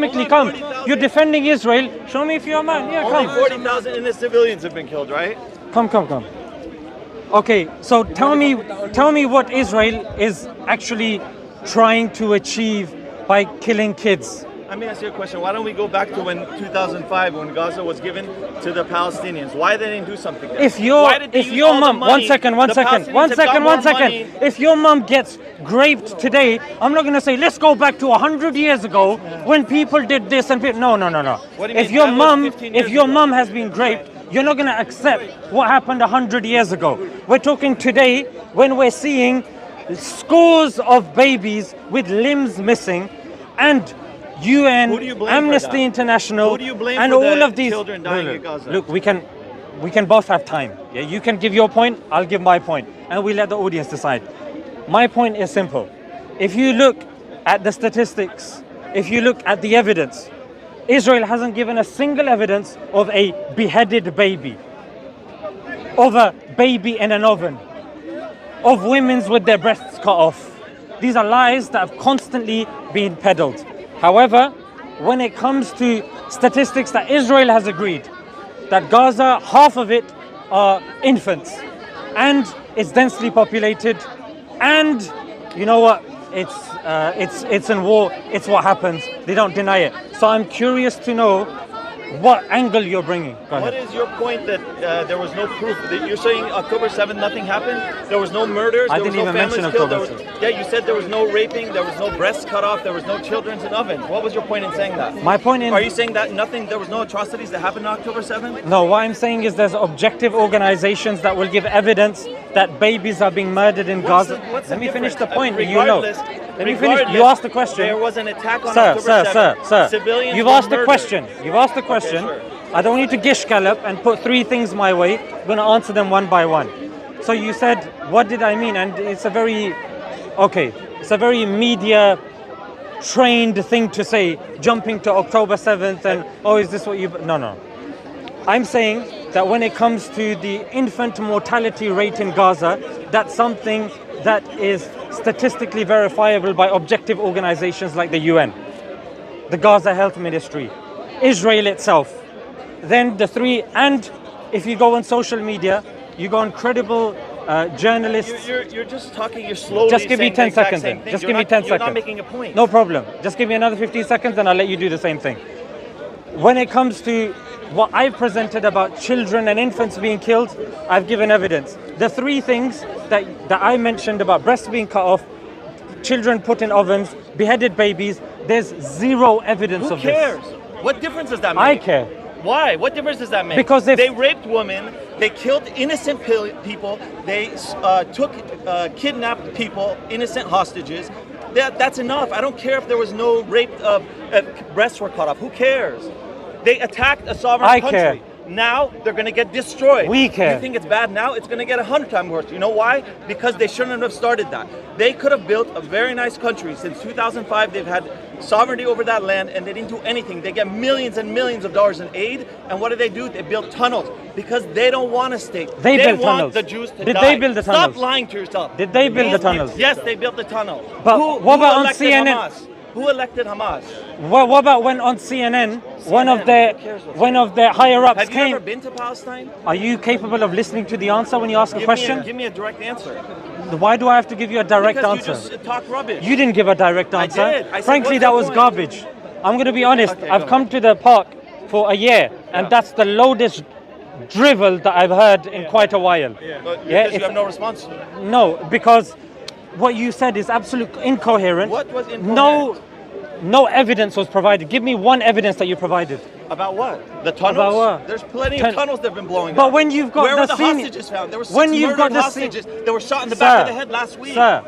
legitimately come. You're defending Israel. Show me if you're a man. Yeah, Only come. 40,000 innocent civilians have been killed, right? Come. Okay, so tell me what Israel is actually trying to achieve by killing kids. Let me ask you a question. Why don't we go back to when 2005, when Gaza was given to the Palestinians? Why they didn't do something there? If your mom, one second. If your mom gets raped today, I'm not gonna say let's go back to 100 years ago when people did this and no. What do you If mean? your That was mom, 15 years if your ago. mom has been raped, you're not gonna accept what happened 100 years ago. We're talking today when we're seeing scores of babies with limbs missing, and UN, Who do you blame for Amnesty that? International, Who do you blame and for all the of these children dying in Gaza? Look, we can both have time. Yeah, you can give your point, I'll give my point, and we let the audience decide. My point is simple. If you look at the statistics, if you look at the evidence, Israel hasn't given a single evidence of a beheaded baby, of a baby in an oven, of women with their breasts cut off. These are lies that have constantly been peddled. However, when it comes to statistics that Israel has agreed, that Gaza, half of it are infants, and it's densely populated, and you know what? It's in war. It's what happens. They don't deny it. So I'm curious to know what angle you're bringing. Go ahead. What is your point that there was no proof? That you're saying October 7th, nothing happened? There was no murders? I There was didn't no even mention families killed? October 7th. Yeah, you said there was no raping, there was no breasts cut off, there was no children in ovens. What was your point in saying that? My point in... Are you saying that there was no atrocities that happened on October 7th? No, what I'm saying is there's objective organizations that will give evidence that babies are being murdered in Gaza. Let me finish the point. Let me finish. You asked the question. There was an attack on October 7th. Sir. Civilians You've were asked the murdered. question. You've asked the question. Okay, sure. I don't want you to gish gallop and put three things my way. I'm going to answer them one by one. So you said, what did I mean? And it's a very media trained thing to say, jumping to October 7th and, oh, is this what you... No. I'm saying that when it comes to the infant mortality rate in Gaza, that's something that is statistically verifiable by objective organizations like the UN, the Gaza Health Ministry, Israel itself. Then the three, and if you go on social media, you go on credible journalists. You're just talking, you're slowly Just give me saying 10 the exact seconds same then. thing. Just give me 10 You're not seconds. making a point. No problem. Just give me another 15 seconds and I'll let you do the same thing. When it comes to what I've presented about children and infants being killed, I've given evidence. The three things that I mentioned about breasts being cut off, children put in ovens, beheaded babies, there's zero evidence of this. Who cares? What difference does that make? I care. Why? What difference does that make? Because they raped women, they killed innocent people, they kidnapped people, innocent hostages. That's enough. I don't care if there was no rape, breasts were cut off. Who cares? They attacked a sovereign country. Care. Now they're going to get destroyed. We care. You think it's bad now? It's going to get 100 times worse. You know why? Because they shouldn't have started that. They could have built a very nice country. Since 2005, they've had sovereignty over that land, and they didn't do anything. They get millions and millions of dollars in aid, and what do? They built tunnels because they don't want a state. They built want tunnels. the Jews to Did die. they build the tunnels? Stop lying to yourself. Did they build the tunnels? Yes, they built the tunnel. But what about on elected CNN? Hamas? Who elected Hamas? What about when on CNN, one of their higher ups Have you came? ever been to Palestine? Are you capable of listening to the answer when you ask a question? Give me a direct answer. Why do I have to give you a direct Because answer? you just talk rubbish. You didn't give a direct answer. I did. I said, Frankly, what's that the was point? garbage. I'm going to be honest. Okay, I've go come to the park for a year, and that's the loudest drivel that I've heard in quite a while. But because you have no response. No, because what you said is absolutely incoherent. What was incoherent? No evidence was provided. Give me one evidence that you provided. About what? The tunnels? About what? There's plenty of tunnels that have been blowing But up. when you've got Where the were the scene- hostages found? There were 6 when you've got murdered the hostages that were shot in the back of the head last week. Sir,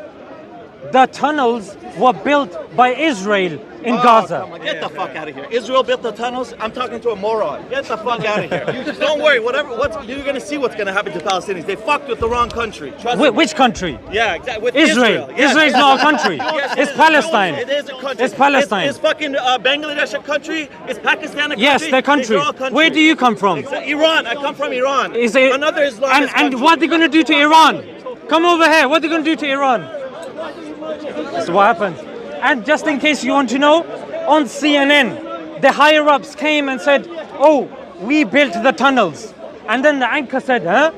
the tunnels were built by Israel in Gaza. Come on, get the fuck out of here. Israel built the tunnels. I'm talking to a moron. Get the fuck out of here. Don't worry. You're going to see what's going to happen to Palestinians. They fucked with the wrong country. Trust me. Which country? Yeah, exactly. With Israel. Yes. Israel's not a country. Yes, It's it is. Palestine. It is a country. It's Palestine. Is fucking Bangladesh a country? Is Pakistan a country? Yes, they're countries. They're all countries. Where do you come from? Iran. I come from Iran. Is it Another Islamist and what are they going to do to Iran? Come over here. What are they going to do to Iran? That's what happens. And just in case you want to know, on CNN, the higher ups came and said, oh, we built the tunnels. And then the anchor said, huh?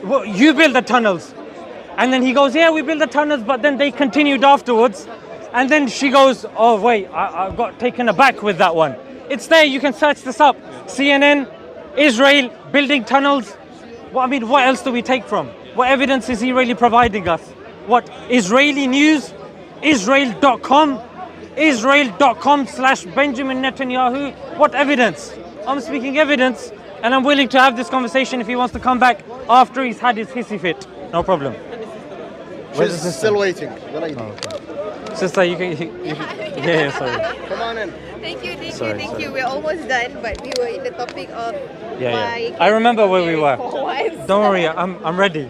Well, you built the tunnels. And then he goes, yeah, we built the tunnels, but then they continued afterwards. And then she goes, oh, wait, I got taken aback with that one. It's there, you can search this up. CNN, Israel, building tunnels. Well, I mean, what else do we take from? What evidence is he really providing us? What, Israeli news? Israel.com? Israel.com/Benjamin Netanyahu? What evidence? I'm speaking evidence, and I'm willing to have this conversation if he wants to come back after he's had his hissy fit. No problem. She's still waiting. The lady. Oh, okay. Sister, you can. Yeah, sorry. Come on in. Thank you. Sorry. We're almost done, but we were in the topic of Yeah. I remember where we were. Don't worry, I'm ready.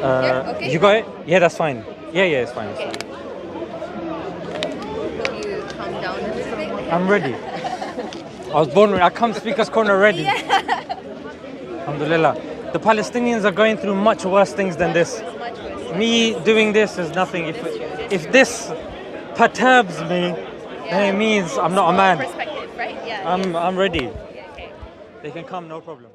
Okay. You got it? Yeah, that's fine. Yeah, it's fine. Okay. Will you calm down a little bit? I'm ready. I was born ready. I come Speaker's Corner ready. Yeah. Alhamdulillah. The Palestinians are going through much worse things than this. It's much worse. Me doing this is nothing. If this perturbs me, then it means I'm not a man. Perspective, right? Yeah. I'm ready. Yeah, okay. They can come, no problem.